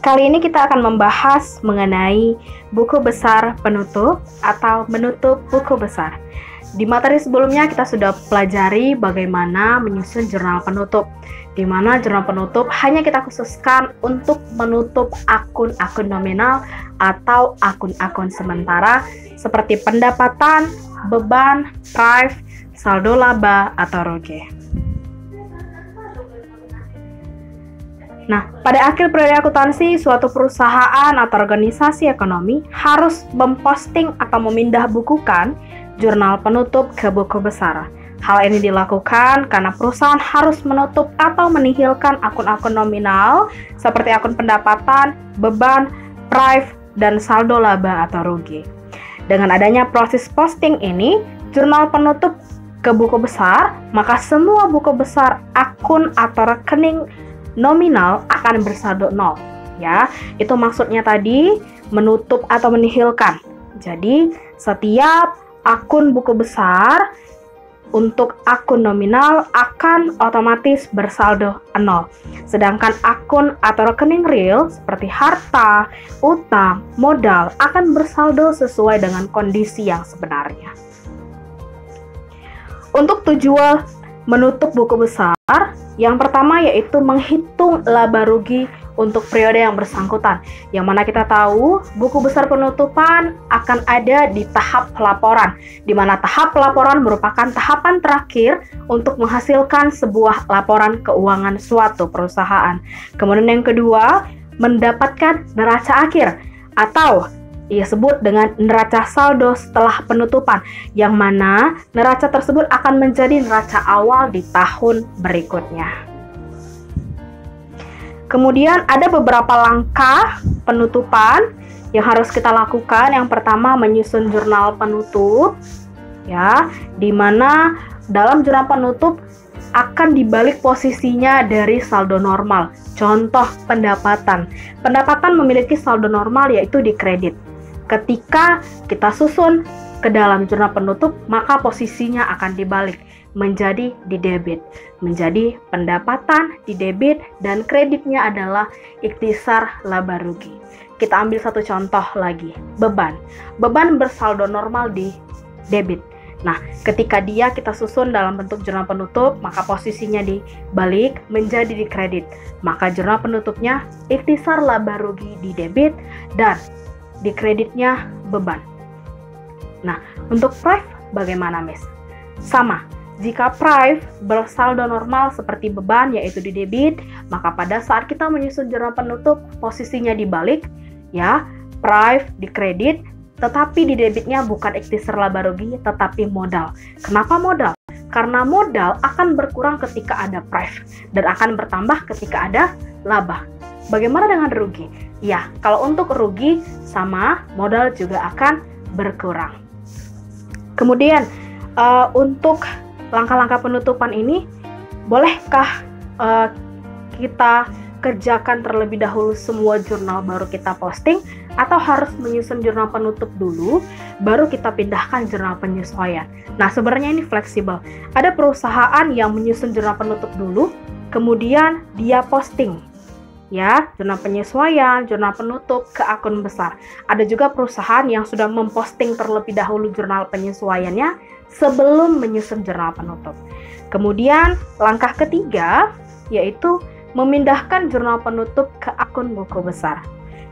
Kali ini kita akan membahas mengenai buku besar penutup atau menutup buku besar. Di materi sebelumnya kita sudah pelajari bagaimana menyusun jurnal penutup, di mana jurnal penutup hanya kita khususkan untuk menutup akun-akun nominal atau akun-akun sementara seperti pendapatan, beban, prive, saldo laba, atau rugi. Nah, pada akhir periode akuntansi, suatu perusahaan atau organisasi ekonomi harus memposting atau memindah bukukan jurnal penutup ke buku besar. Hal ini dilakukan karena perusahaan harus menutup atau menihilkan akun-akun nominal seperti akun pendapatan, beban, prive, dan saldo laba atau rugi. Dengan adanya proses posting ini, jurnal penutup ke buku besar, maka semua buku besar, akun atau rekening nominal akan bersaldo nol, ya. Itu maksudnya tadi menutup atau menihilkan. Jadi setiap akun buku besar untuk akun nominal akan otomatis bersaldo nol. Sedangkan akun atau rekening real seperti harta, utang, modal akan bersaldo sesuai dengan kondisi yang sebenarnya. Untuk tujuan menutup buku besar, yang pertama yaitu menghitung laba rugi untuk periode yang bersangkutan, yang mana kita tahu buku besar penutupan akan ada di tahap pelaporan, di mana tahap pelaporan merupakan tahapan terakhir untuk menghasilkan sebuah laporan keuangan suatu perusahaan. Kemudian yang kedua, mendapatkan neraca akhir atau ia sebut dengan neraca saldo setelah penutupan, yang mana neraca tersebut akan menjadi neraca awal di tahun berikutnya. Kemudian ada beberapa langkah penutupan yang harus kita lakukan. Yang pertama, menyusun jurnal penutup, ya, di mana dalam jurnal penutup akan dibalik posisinya dari saldo normal. Contoh pendapatan. Pendapatan memiliki saldo normal yaitu di kredit. Ketika kita susun ke dalam jurnal penutup, maka posisinya akan dibalik menjadi di debit, menjadi pendapatan di debit dan kreditnya adalah ikhtisar laba rugi. Kita ambil satu contoh lagi, beban. Beban bersaldo normal di debit. Nah, ketika kita susun dalam bentuk jurnal penutup, maka posisinya dibalik menjadi di kredit. Maka jurnal penutupnya ikhtisar laba rugi di debit dan di kreditnya beban. Nah, untuk prive bagaimana, Miss? Sama. Jika prive bersaldo normal seperti beban yaitu di debit, maka pada saat kita menyusun jurnal penutup posisinya dibalik, ya, prive di kredit, tetapi di debitnya bukan ikhtisar laba rugi tetapi modal. Kenapa modal? Karena modal akan berkurang ketika ada prive dan akan bertambah ketika ada laba. Bagaimana dengan rugi? Ya, kalau untuk rugi sama, modal juga akan berkurang. Kemudian untuk langkah-langkah penutupan ini, bolehkah kita kerjakan terlebih dahulu semua jurnal baru kita posting, atau harus menyusun jurnal penutup dulu baru kita pindahkan jurnal penyesuaian? Nah, sebenarnya ini fleksibel. Ada perusahaan yang menyusun jurnal penutup dulu, kemudian dia posting, ya, jurnal penyesuaian, jurnal penutup ke akun besar. Ada juga perusahaan yang sudah memposting terlebih dahulu jurnal penyesuaiannya sebelum menyusun jurnal penutup. Kemudian langkah ketiga yaitu memindahkan jurnal penutup ke akun buku besar.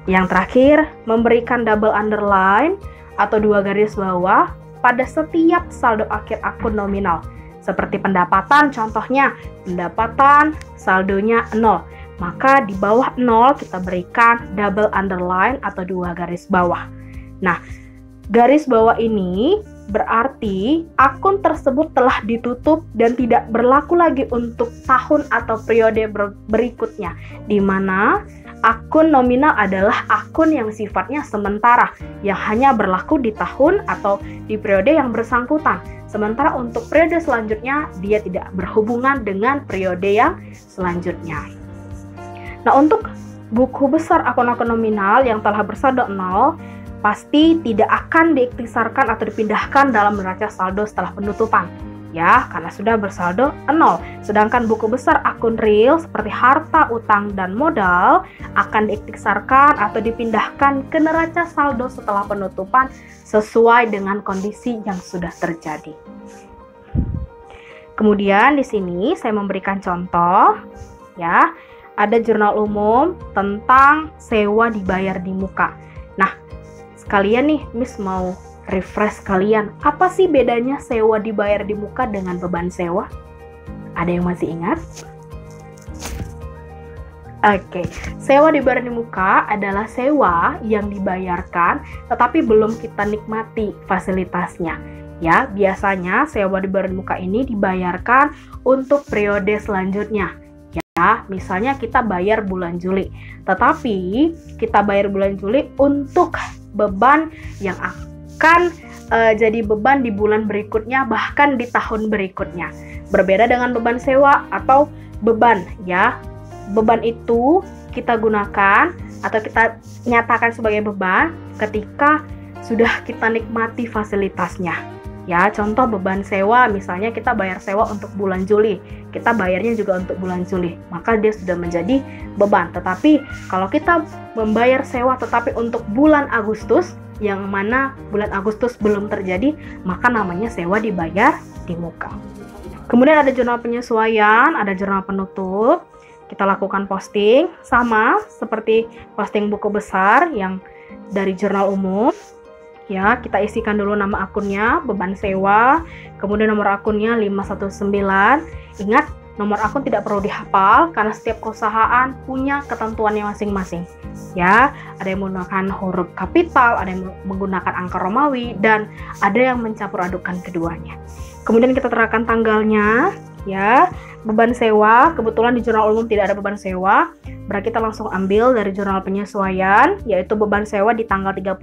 Yang terakhir, memberikan double underline atau 2 garis bawah pada setiap saldo akhir akun nominal. Seperti pendapatan, contohnya pendapatan saldonya 0. Maka di bawah 0 kita berikan double underline atau 2 garis bawah. Nah, garis bawah ini berarti akun tersebut telah ditutup dan tidak berlaku lagi untuk tahun atau periode berikutnya, di mana akun nominal adalah akun yang sifatnya sementara, yang hanya berlaku di tahun atau di periode yang bersangkutan. Sementara untuk periode selanjutnya, dia tidak berhubungan dengan periode yang selanjutnya. Nah, untuk buku besar akun-akun nominal yang telah bersaldo 0, pasti tidak akan diikhtisarkan atau dipindahkan dalam neraca saldo setelah penutupan. ya, karena sudah bersaldo 0. Sedangkan buku besar akun real seperti harta, utang, dan modal akan diikhtisarkan atau dipindahkan ke neraca saldo setelah penutupan sesuai dengan kondisi yang sudah terjadi. Kemudian di sini saya memberikan contoh, ya, ada jurnal umum tentang sewa dibayar di muka. Nah, sekalian nih, Miss mau refresh kalian, apa sih bedanya sewa dibayar di muka dengan beban sewa? Ada yang masih ingat? Oke, sewa dibayar di muka adalah sewa yang dibayarkan tetapi belum kita nikmati fasilitasnya. Ya, biasanya sewa dibayar di muka ini dibayarkan untuk periode selanjutnya. Ya, misalnya kita bayar bulan Juli, tetapi kita bayar bulan Juli untuk beban yang akan jadi beban di bulan berikutnya, bahkan di tahun berikutnya. Berbeda dengan beban sewa atau beban, ya. Beban itu kita gunakan atau kita nyatakan sebagai beban ketika sudah kita nikmati fasilitasnya. Ya, contoh beban sewa, misalnya kita bayar sewa untuk bulan Juli, kita bayarnya juga untuk bulan Juli, maka dia sudah menjadi beban. Tetapi kalau kita membayar sewa tetapi untuk bulan Agustus, yang mana bulan Agustus belum terjadi, maka namanya sewa dibayar di muka. Kemudian ada jurnal penyesuaian, ada jurnal penutup. Kita lakukan posting, sama seperti posting buku besar yang dari jurnal umum. Ya, kita isikan dulu nama akunnya, beban sewa, kemudian nomor akunnya 519. Ingat, nomor akun tidak perlu dihafal karena setiap perusahaan punya ketentuannya masing-masing. Ya, ada yang menggunakan huruf kapital, ada yang menggunakan angka Romawi, dan ada yang mencampur adukan keduanya. Kemudian kita terangkan tanggalnya, ya. Beban sewa, kebetulan di jurnal umum tidak ada beban sewa, berarti kita langsung ambil dari jurnal penyesuaian, yaitu beban sewa di tanggal 31,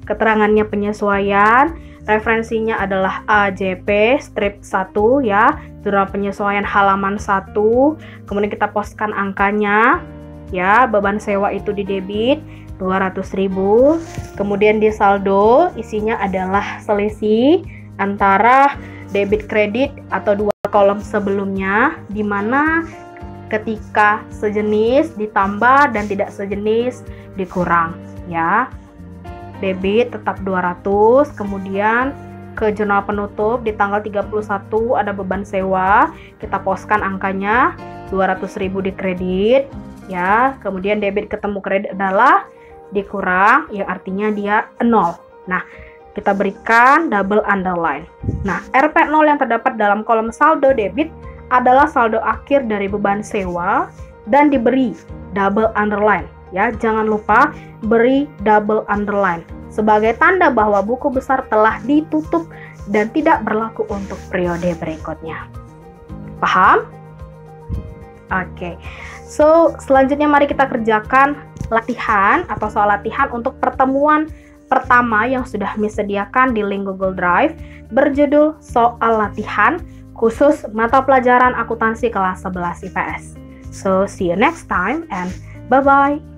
keterangannya penyesuaian, referensinya adalah AJP strip 1, ya, jurnal penyesuaian halaman 1, kemudian kita postkan angkanya, ya, beban sewa itu di debit 200.000, kemudian di saldo isinya adalah selisih antara debit kredit atau dua kolom sebelumnya, di mana ketika sejenis ditambah dan tidak sejenis dikurang, ya. Debit tetap 200, kemudian ke jurnal penutup di tanggal 31 ada beban sewa, kita postkan angkanya 200.000 di kredit, ya. Kemudian debit ketemu kredit adalah dikurang, yang artinya dia 0. Nah, kita berikan double underline. Nah, RP0 yang terdapat dalam kolom saldo debit adalah saldo akhir dari beban sewa dan diberi double underline. Ya, jangan lupa beri double underline sebagai tanda bahwa buku besar telah ditutup dan tidak berlaku untuk periode berikutnya. Paham? Oke. So, selanjutnya mari kita kerjakan latihan atau soal latihan untuk pertemuan pertama yang sudah Miss sediakan di link Google Drive berjudul soal latihan khusus mata pelajaran akuntansi kelas 11 IPS. So, see you next time and bye-bye.